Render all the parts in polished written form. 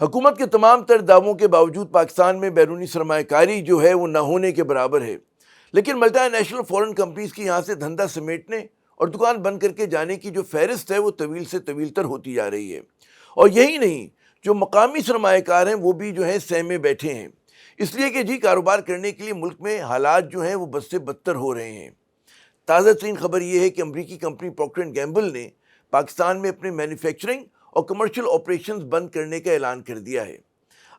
حکومت کے تمام تر دعووں کے باوجود پاکستان میں بیرونی سرمایہ کاری جو ہے وہ نہ ہونے کے برابر ہے، لیکن ملٹی نیشنل فورن کمپنیز کی یہاں سے دھندا سمیٹنے اور دکان بند کر کے جانے کی جو فہرست ہے وہ طویل سے طویل تر ہوتی جا رہی ہے۔ اور یہی نہیں، جو مقامی سرمایہ کار ہیں وہ بھی جو ہے سہمے بیٹھے ہیں، اس لیے کہ جی کاروبار کرنے کے لیے ملک میں حالات جو ہیں وہ بد سے بدتر ہو رہے ہیں۔ تازہ ترین خبر یہ ہے کہ امریکی کمپنی پروکٹر اینڈ گیمبل نے پاکستان میں اپنے مینوفیکچرنگ اور کمرشل آپریشنز بند کرنے کا اعلان کر دیا ہے۔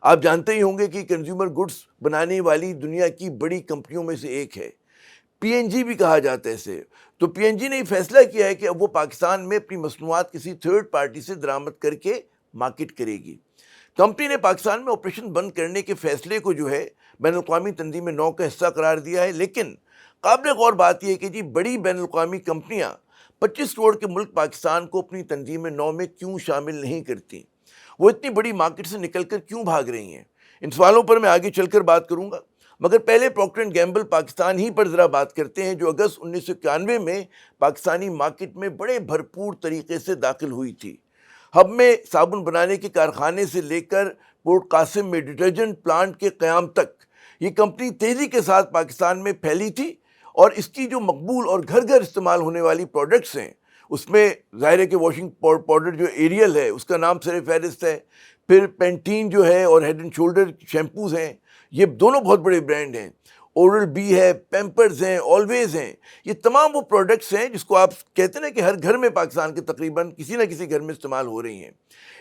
آپ جانتے ہی ہوں گے کہ کنزیومر گڈز بنانے والی دنیا کی بڑی کمپنیوں میں سے ایک ہے، پی این جی بھی کہا جاتا ہے اسے۔ تو پی این جی نے یہ فیصلہ کیا ہے کہ اب وہ پاکستان میں اپنی مصنوعات کسی تھرڈ پارٹی سے درآمد کر کے مارکیٹ کرے گی۔ کمپنی نے پاکستان میں آپریشن بند کرنے کے فیصلے کو جو ہے بین الاقوامی تنظیم 9 کا حصہ قرار دیا ہے، لیکن قابل غور بات یہ ہے کہ جی بڑی بین الاقوامی کمپنیاں 25 کروڑ کے ملک پاکستان کو اپنی تنظیم 9 میں کیوں شامل نہیں کرتی؟ وہ اتنی بڑی مارکیٹ سے نکل کر کیوں بھاگ رہی ہیں؟ ان سوالوں پر میں آگے چل کر بات کروں گا، مگر پہلے پروکٹر اینڈ گیمبل پاکستان ہی پر ذرا بات کرتے ہیں، جو اگست 1991 میں پاکستانی مارکیٹ میں بڑے بھرپور طریقے سے داخل ہوئی تھی۔ ہب میں صابن بنانے کے کارخانے سے لے کر پورٹ قاسم میں ڈٹرجنٹ پلانٹ کے قیام تک یہ کمپنی تیزی کے ساتھ پاکستان میں پھیلی تھی، اور اس کی جو مقبول اور گھر گھر استعمال ہونے والی پروڈکٹس ہیں اس میں ظاہر ہے کہ واشنگ پاؤڈر جو ایریل ہے اس کا نام سر فہرست ہے، پھر پینٹین جو ہے اور ہیڈ اینڈ شولڈر شیمپوز ہیں، یہ دونوں بہت بڑے برانڈ ہیں، اورل بی ہے، پیمپرز ہیں، آلویز ہیں، یہ تمام وہ پروڈکٹس ہیں جس کو آپ کہتے ہیں نا کہ ہر گھر میں پاکستان کے تقریباً کسی نہ کسی گھر میں استعمال ہو رہی ہیں۔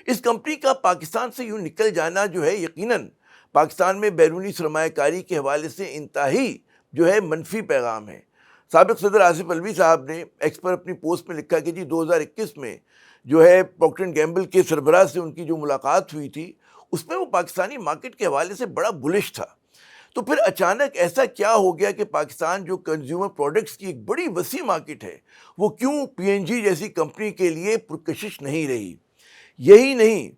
اس کمپنی کا پاکستان سے یوں نکل جانا جو ہے یقیناً پاکستان میں بیرونی سرمایہ کاری کے حوالے سے انتہائی جو ہے منفی پیغام ہے۔ سابق صدر آصف الوی صاحب نے ایکس پر اپنی پوسٹ میں لکھا کہ جی 2021 میں جو ہے پروکٹر اینڈ گیمبل کے سربراہ سے ان کی جو ملاقات ہوئی تھی اس میں وہ پاکستانی مارکیٹ کے حوالے سے بڑا بلش تھا۔ تو پھر اچانک ایسا کیا ہو گیا کہ پاکستان جو کنزیومر پروڈکٹس کی ایک بڑی وسیع مارکیٹ ہے وہ کیوں پی این جی جیسی کمپنی کے لیے پرکشش نہیں رہی؟ یہی نہیں،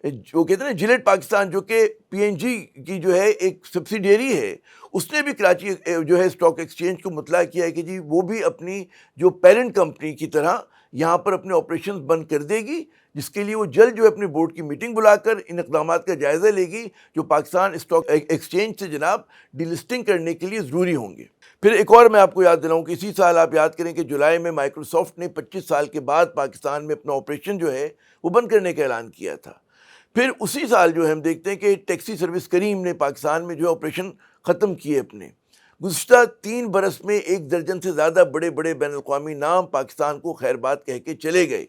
جو کہتے ہیں نا جلیٹ پاکستان جو کہ پی این جی کی جو ہے ایک سبسیڈیری ہے، اس نے بھی کراچی جو ہے اسٹاک ایکسچینج کو مطلع کیا ہے کہ جی وہ بھی اپنی جو پیرنٹ کمپنی کی طرح یہاں پر اپنے آپریشنز بند کر دے گی، جس کے لیے وہ جلد جو ہے اپنے بورڈ کی میٹنگ بلا کر ان اقدامات کا جائزہ لے گی جو پاکستان اسٹاک ایکسچینج سے جناب ڈی لسٹنگ کرنے کے لیے ضروری ہوں گے۔ پھر ایک اور میں آپ کو یاد دلاؤں کہ اسی سال آپ یاد کریں کہ جولائی میں مائیکروسافٹ نے 25 سال کے بعد پاکستان میں اپنا آپریشن جو ہے وہ بند کرنے کا اعلان کیا تھا۔ پھر اسی سال جو ہے ہم دیکھتے ہیں کہ ٹیکسی سروس کریم نے پاکستان میں جو ہے آپریشن ختم کیے اپنے۔ گزشتہ 3 برس میں 1 درجن سے زیادہ بڑے بڑے بین الاقوامی نام پاکستان کو خیر بات کہہ کے چلے گئے۔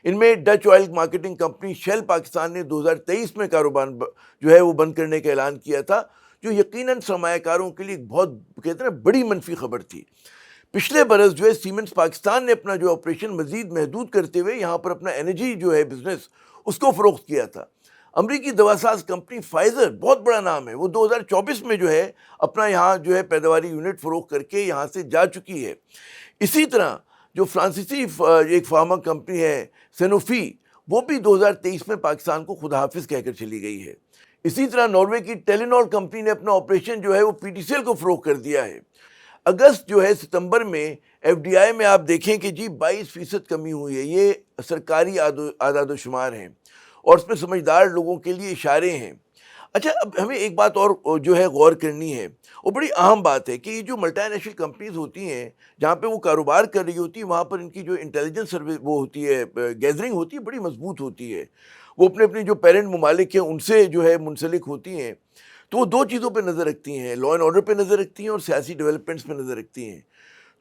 ان میں Dutch oil marketing company shall Pakistan نے 2023 میں کاروبار جو ہے وہ بند کرنے کا اعلان کیا تھا، جو یقیناً سرمایہ کاروں کے لیے بہت کہتے ہیں بڑی منفی خبر تھی۔ پچھلے برس جو ہے سیمنز پاکستان نے اپنا جو آپریشن مزید محدود کرتے ہوئے یہاں پر اپنا انرجی جو ہے بزنس اس کو فروخت کیا تھا۔ امریکی دواساز کمپنی فائزر بہت بڑا نام ہے، وہ 2024 میں جو ہے اپنا یہاں جو ہے پیداواری یونٹ فروخت کر کے یہاں سے جا چکی ہے۔ اسی طرح جو فرانسیسی ایک فارما کمپنی ہے سینوفی، وہ بھی 2023 میں پاکستان کو خدا حافظ کہہ کر چلی گئی ہے۔ اسی طرح ناروے کی ٹیلینور کمپنی نے اپنا آپریشن جو ہے وہ پی ٹی سی ایل کو فروخت کر دیا ہے۔ اگست جو ہے ستمبر میں ایف ڈی آئی میں آپ دیکھیں کہ جی 22% کمی ہوئی ہے، یہ سرکاری اعداد و شمار ہیں اور اس میں سمجھدار لوگوں کے لیے اشارے ہیں۔ اچھا، اب ہمیں ایک بات اور جو ہے غور کرنی ہے، وہ بڑی اہم بات ہے کہ یہ جو ملٹی نیشنل کمپنیز ہوتی ہیں جہاں پہ وہ کاروبار کر رہی ہوتی ہیں وہاں پر ان کی جو انٹیلیجنس سروس وہ ہوتی ہے، گیدرنگ ہوتی ہے، بڑی مضبوط ہوتی ہے۔ وہ اپنے جو پیرنٹ ممالک ہیں ان سے جو ہے منسلک ہوتی ہیں، تو وہ 2 چیزوں پہ نظر رکھتی ہیں، لا اینڈ آرڈر پہ نظر رکھتی ہیں اور سیاسی ڈیولپمنٹس پہ نظر رکھتی ہیں۔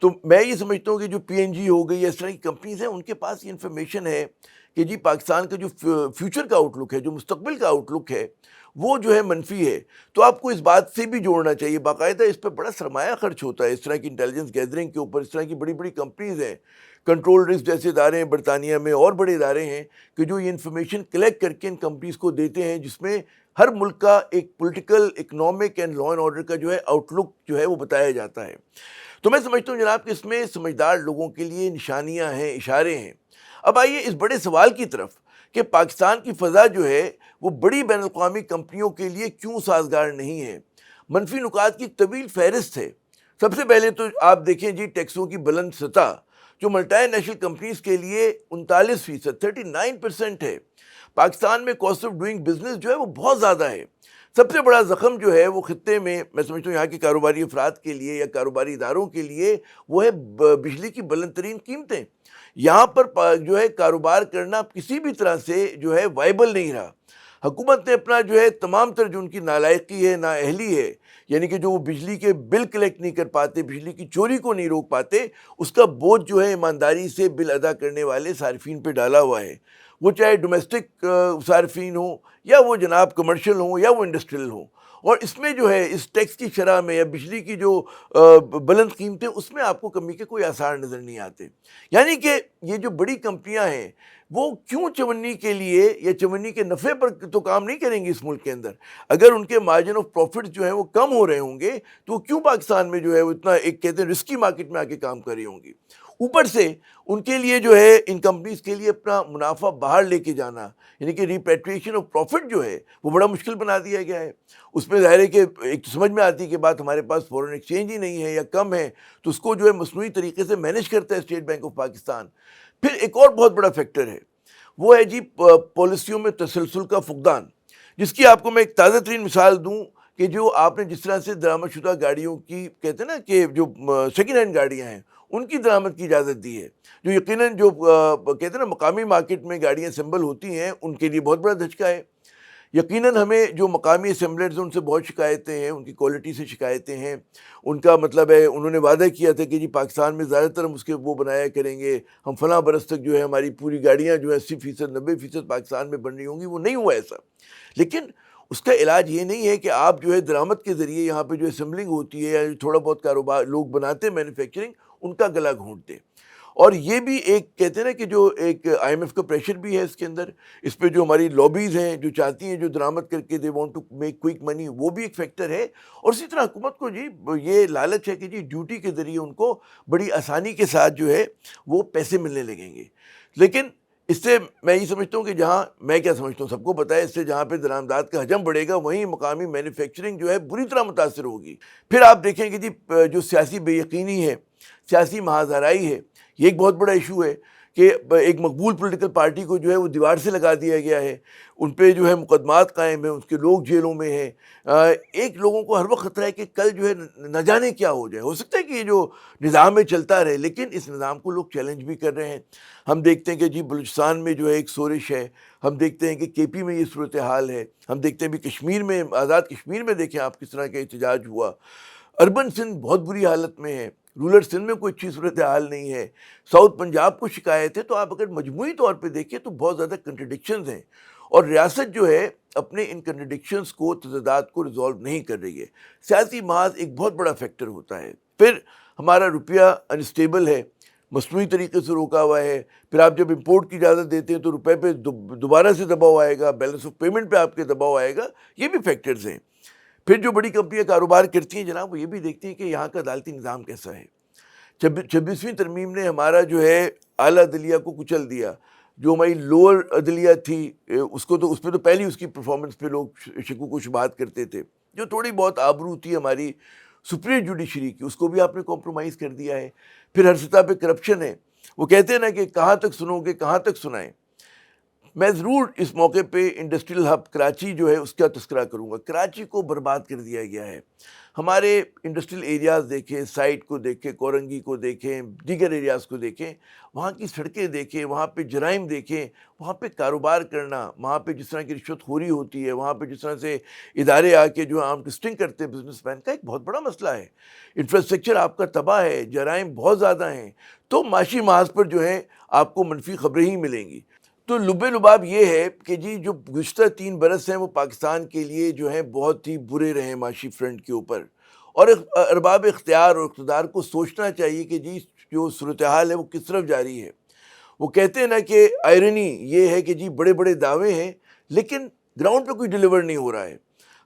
تو میں یہ سمجھتا ہوں کہ جو پی این جی ہو گئی، اس طرح کی کمپنیز ہیں، ان کے پاس یہ انفارمیشن ہے کہ جی پاکستان کا جو فیوچر کا آؤٹ لک ہے، جو مستقبل کا آؤٹ لک ہے، وہ جو ہے منفی ہے۔ تو آپ کو اس بات سے بھی جوڑنا چاہیے، باقاعدہ اس پہ بڑا سرمایہ خرچ ہوتا ہے اس طرح کی انٹیلیجنس گیدرنگ کے اوپر۔ اس طرح کی بڑی بڑی کمپنیز ہیں، کنٹرول رسک جیسے ادارے ہیں برطانیہ میں، اور بڑے ادارے ہیں کہ جو یہ انفارمیشن کلیکٹ کر کے ان کمپنیز کو دیتے ہیں، جس میں ہر ملک کا ایک political, economic and law and order کا جو ہے آؤٹ لک جو ہے وہ بتایا جاتا ہے۔ تو میں سمجھتا ہوں جناب کہ اس میں سمجھدار لوگوں کے لیے نشانیاں ہیں، اشارے ہیں۔ اب آئیے اس بڑے سوال کی طرف کہ پاکستان کی فضا جو ہے وہ بڑی بین الاقوامی کمپنیوں کے لیے کیوں سازگار نہیں ہے؟ منفی نکات کی ایک طویل فہرست ہے۔ سب سے پہلے تو آپ دیکھیں جی ٹیکسوں کی بلند سطح، جو ملٹی نیشنل کمپنیز کے لیے 39%، 39% ہے۔ پاکستان میں کاسٹ آف ڈوئنگ بزنس جو ہے وہ بہت زیادہ ہے۔ سب سے بڑا زخم جو ہے وہ خطے میں سمجھتا ہوں یہاں کے کاروباری افراد کے لیے یا کاروباری اداروں کے لیے وہ ہے بجلی کی بلند ترین قیمتیں۔ یہاں پر جو ہے کاروبار کرنا کسی بھی طرح سے جو ہے وائبل نہیں رہا۔ حکومت نے اپنا جو ہے تمام تر جو ان کی نالائقی ہے، نااہلی ہے، یعنی کہ جو وہ بجلی کے بل کلیکٹ نہیں کر پاتے، بجلی کی چوری کو نہیں روک پاتے، اس کا بوجھ جو ہے ایمانداری سے بل ادا کرنے والے صارفین پہ ڈالا ہوا ہے، وہ چاہے ڈومیسٹک صارفین ہوں یا وہ جناب کمرشل ہوں یا وہ انڈسٹریل ہوں۔ اور اس میں جو ہے اس ٹیکس کی شرح میں یا بجلی کی جو بلند قیمتیں، اس میں آپ کو کمی کے کوئی آثار نظر نہیں آتے۔ یعنی کہ یہ جو بڑی کمپنیاں ہیں وہ کیوں چونی کے لیے یا چونی کے نفع پر تو کام نہیں کریں گی اس ملک کے اندر؟ اگر ان کے مارجن آف پروفٹ جو ہیں وہ کم ہو رہے ہوں گے تو وہ کیوں پاکستان میں جو ہے وہ اتنا ایک کہتے ہیں رسکی مارکیٹ میں آ کے کام کر رہی ہوں گی؟ اوپر سے ان کے لیے جو ہے ان کمپنیز کے لیے اپنا منافع باہر لے کے جانا، یعنی کہ ریپیٹریشن آف پروفٹ جو ہے وہ بڑا مشکل بنا دیا گیا ہے۔ اس میں ظاہر ہے کہ ایک تو سمجھ میں آتی ہے کہ بات ہمارے پاس فورن ایکسچینج ہی نہیں ہے یا کم ہے، تو اس کو جو ہے مصنوعی طریقے سے مینیج کرتا ہے اسٹیٹ بینک آف پاکستان۔ پھر ایک اور بہت بڑا فیکٹر ہے، وہ ہے جی پالیسیوں میں تسلسل کا فقدان، جس کی آپ کو میں ایک تازہ ترین مثال دوں کہ جو آپ نے جس طرح سے درآمد شدہ گاڑیوں کی کہتے ہیں نا کہ جو سیکنڈ ہینڈ گاڑیاں ہیں ان کی درآمد کی اجازت دی ہے، جو یقیناً جو کہتے ہیں نا مقامی مارکیٹ میں گاڑیاں اسمبل ہوتی ہیں ان کے لیے بہت بڑا دھچکا ہے۔ یقیناً ہمیں جو مقامی اسمبلرز ہیں ان سے بہت شکایتیں ہیں، ان کی کوالٹی سے شکایتیں ہیں۔ ان کا مطلب ہے انہوں نے وعدہ کیا تھا کہ جی پاکستان میں زیادہ تر ہم اس کے وہ بنایا کریں گے، ہم فلاں برس تک جو ہے ہماری پوری گاڑیاں جو ہے 80%، 90% پاکستان میں بن رہی ہوں گی۔ وہ نہیں ہوا ایسا، لیکن اس کا علاج یہ نہیں ہے کہ آپ جو ہے درآمد کے ذریعے یہاں پہ جو اسمبلنگ ہوتی ہے یا جو تھوڑا بہت کاروبار لوگ بناتے ہیں مینوفیکچرنگ، ان کا گلا گھونٹ دیں۔ اور یہ بھی ایک کہتے ہیں نا کہ جو ایک آئی ایم ایف کا پریشر بھی ہے اس کے اندر، اس پہ جو ہماری لابیز ہیں جو چاہتی ہیں جو درآمد کر کے they want to make quick money, وہ بھی ایک فیکٹر ہے۔ اور اسی طرح حکومت کو جی یہ لالچ ہے کہ جی ڈیوٹی کے ذریعے ان کو بڑی آسانی کے ساتھ جو ہے وہ پیسے ملنے لگیں گے۔ لیکن اس سے میں یہ سمجھتا ہوں کہ جہاں میں کیا سمجھتا ہوں سب کو پتہ ہے، اس سے جہاں پہ درآمدات کا حجم بڑھے گا وہیں مقامی مینوفیکچرنگ جو ہے بری طرح متاثر ہوگی۔ پھر آپ دیکھیں کہ جی جو سیاسی بے یقینی ہے، سیاسی محاذ آرائی ہے، یہ ایک بہت بڑا ایشو ہے کہ ایک مقبول پولیٹیکل پارٹی کو جو ہے وہ دیوار سے لگا دیا گیا ہے، ان پہ جو ہے مقدمات قائم ہیں، اس کے لوگ جیلوں میں ہیں۔ ایک لوگوں کو ہر وقت خطرہ ہے کہ کل جو ہے نہ جانے کیا ہو جائے، ہو سکتا ہے کہ یہ جو نظام میں چلتا رہے، لیکن اس نظام کو لوگ چیلنج بھی کر رہے ہیں۔ ہم دیکھتے ہیں کہ جی بلوچستان میں جو ہے ایک سورش ہے، ہم دیکھتے ہیں کہ کے پی میں یہ صورتحال ہے، ہم دیکھتے ہیں بھی کشمیر میں، آزاد کشمیر میں دیکھیں آپ کس طرح کا احتجاج ہوا۔ اربن سندھ بہت بری حالت میں ہے، رورل سندھ میں کوئی اچھی صورتحال نہیں ہے، ساؤتھ پنجاب کو شکایت ہے۔ تو آپ اگر مجموعی طور پہ دیکھیں تو بہت زیادہ کنٹرڈکشنز ہیں، اور ریاست جو ہے اپنے ان کنٹرڈکشنز کو، تضادات کو ریزالو نہیں کر رہی ہے۔ سیاسی محاذ ایک بہت بڑا فیکٹر ہوتا ہے۔ پھر ہمارا روپیہ انسٹیبل ہے، مصنوعی طریقے سے روکا ہوا ہے۔ پھر آپ جب امپورٹ کی اجازت دیتے ہیں تو روپے پہ دوبارہ سے دباؤ آئے گا، بیلنس آف پیمنٹ پہ آپ کے دباؤ آئے گا، یہ بھی فیکٹرز ہیں۔ پھر جو بڑی کمپنیاں کاروبار کرتی ہیں جناب، وہ یہ بھی دیکھتی ہیں کہ یہاں کا عدالتی نظام کیسا ہے۔ 26ویں ترمیم نے ہمارا جو ہے اعلیٰ عدلیہ کو کچل دیا، جو ہماری لوور عدلیہ تھی اس کو تو اس پہ تو پہلی اس کی پرفارمنس پہ لوگ شکوک و شبہات کرتے تھے۔ جو تھوڑی بہت آبرو تھی ہماری سپریئر جوڈیشری کی، اس کو بھی آپ نے کمپرومائز کر دیا ہے۔ پھر ہر سطح پہ کرپشن ہے۔ وہ کہتے ہیں نا کہ کہاں تک سنو گے، کہاں تک سنائیں۔ میں ضرور اس موقع پہ انڈسٹریل ہب کراچی جو ہے اس کا تذکرہ کروں گا۔ کراچی کو برباد کر دیا گیا ہے۔ ہمارے انڈسٹریل ایریاز دیکھیں، سائٹ کو دیکھیں، کورنگی کو دیکھیں، دیگر ایریاز کو دیکھیں، وہاں کی سڑکیں دیکھیں، وہاں پہ جرائم دیکھیں، وہاں پہ کاروبار کرنا، وہاں پہ جس طرح کی رشوت خوری ہوتی ہے، وہاں پہ جس طرح سے ادارے آ کے جو عام ٹوسٹنگ کرتے ہیں بزنس مین کا، ایک بہت بڑا مسئلہ ہے۔ انفراسٹرکچر آپ کا تباہ ہے، جرائم بہت زیادہ ہیں، تو معاشی محاذ پر جو ہے آپ کو منفی خبریں ہی ملیں گی۔ تو لب لباب یہ ہے کہ جی جو گزشتہ 3 برس ہیں وہ پاکستان کے لیے جو ہیں بہت ہی برے رہے معاشی فرنٹ کے اوپر، اور ارباب اختیار اور اقتدار کو سوچنا چاہیے کہ جی جو صورتحال ہے وہ کس طرف جاری ہے۔ وہ کہتے ہیں نا کہ آئرنی یہ ہے کہ جی بڑے بڑے دعوے ہیں لیکن گراؤنڈ پہ کوئی ڈیلیور نہیں ہو رہا ہے۔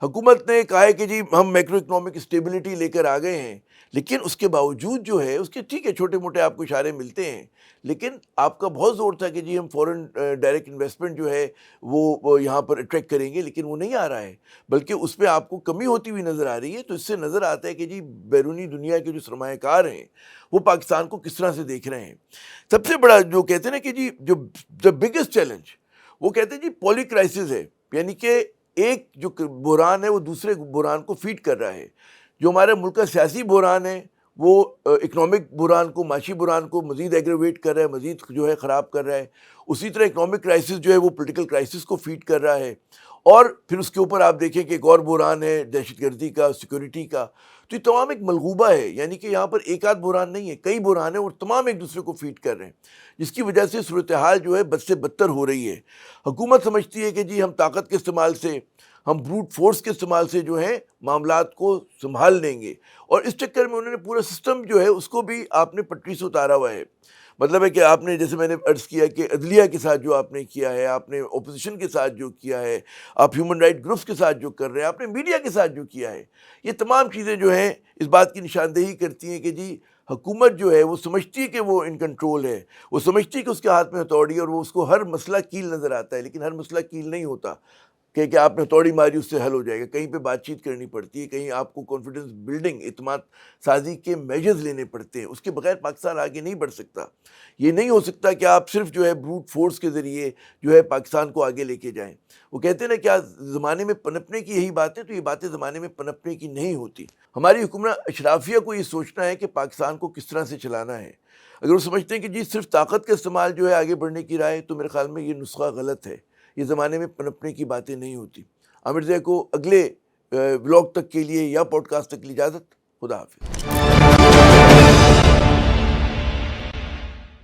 حکومت نے کہا ہے کہ جی ہم میکرو اکنامک اسٹیبلٹی لے کر آ گئے ہیں، لیکن اس کے باوجود جو ہے اس کے ٹھیک ہے چھوٹے موٹے آپ کو اشارے ملتے ہیں، لیکن آپ کا بہت زور تھا کہ جی ہم فورن ڈائریکٹ انویسٹمنٹ جو ہے وہ یہاں پر اٹریکٹ کریں گے، لیکن وہ نہیں آ رہا ہے، بلکہ اس پہ آپ کو کمی ہوتی ہوئی نظر آ رہی ہے۔ تو اس سے نظر آتا ہے کہ جی بیرونی دنیا کے جو سرمایہ کار ہیں وہ پاکستان کو کس طرح سے دیکھ رہے ہیں۔ سب سے بڑا جو کہتے ہیں نا کہ جی جو دا بگیسٹ چیلنج، وہ کہتے ہیں جی پولی کرائسس ہے، یعنی کہ ایک جو بحران ہے وہ دوسرے بحران کو فیڈ کر رہا ہے۔ جو ہمارے ملک کا سیاسی بحران ہے وہ اکنامک بحران کو، معاشی بحران کو مزید ایگریویٹ کر رہا ہے، مزید جو ہے خراب کر رہا ہے۔ اسی طرح اکنامک کرائسس جو ہے وہ پولیٹیکل کرائسس کو فیڈ کر رہا ہے، اور پھر اس کے اوپر آپ دیکھیں کہ ایک اور بحران ہے دہشت گردی کا، سیکورٹی کا۔ تو یہ تمام ایک ملغوبہ ہے، یعنی کہ یہاں پر ایک آدھ بحران نہیں ہے، کئی بحران ہیں اور تمام ایک دوسرے کو فیڈ کر رہے ہیں، جس کی وجہ سے صورتحال جو ہے بد سے بدتر ہو رہی ہے۔ حکومت سمجھتی ہے کہ جی ہم طاقت کے استعمال سے، ہم بروٹ فورس کے استعمال سے جو ہے معاملات کو سنبھال لیں گے، اور اس چکر میں انہوں نے پورا سسٹم جو ہے اس کو بھی آپ نے پٹری سے اتارا ہوا ہے۔ مطلب ہے کہ آپ نے، جیسے میں نے عرض کیا کہ عدلیہ کے ساتھ جو آپ نے کیا ہے، آپ نے اپوزیشن کے ساتھ جو کیا ہے، آپ ہیومن رائٹ گروپس کے ساتھ جو کر رہے ہیں، آپ نے میڈیا کے ساتھ جو کیا ہے، یہ تمام چیزیں جو ہیں اس بات کی نشاندہی کرتی ہیں کہ جی حکومت جو ہے وہ سمجھتی ہے کہ وہ ان کنٹرول ہے، وہ سمجھتی ہے کہ اس کے ہاتھ میں ہتھوڑی ہے، اور وہ اس کو ہر مسئلہ کیل نظر آتا ہے، لیکن ہر مسئلہ کیل نہیں ہوتا کہ آپ نے ہتھوڑی ماری اس سے حل ہو جائے گا۔ کہیں پہ بات چیت کرنی پڑتی ہے، کہیں آپ کو کانفیڈنس بلڈنگ، اعتماد سازی کے میجرز لینے پڑتے ہیں، اس کے بغیر پاکستان آگے نہیں بڑھ سکتا۔ یہ نہیں ہو سکتا کہ آپ صرف جو ہے بروٹ فورس کے ذریعے جو ہے پاکستان کو آگے لے کے جائیں۔ وہ کہتے ہیں نا کیا زمانے میں پنپنے کی یہی بات ہے، تو یہ باتیں زمانے میں پنپنے کی نہیں ہوتی۔ ہماری حکمراں اشرافیہ کو یہ سوچنا ہے کہ پاکستان کو کس طرح سے چلانا ہے۔ اگر وہ سمجھتے ہیں کہ جی صرف طاقت کا استعمال جو ہے آگے بڑھنے کی رائے، تو میرے خیال میں یہ نسخہ غلط ہے، یہ زمانے میں پنپنے کی باتیں نہیں ہوتی۔ عامر زئی کو اگلے ولاگ تک کے لیے یا پوڈ کاسٹ تک کی اجازت۔ خدا حافظ۔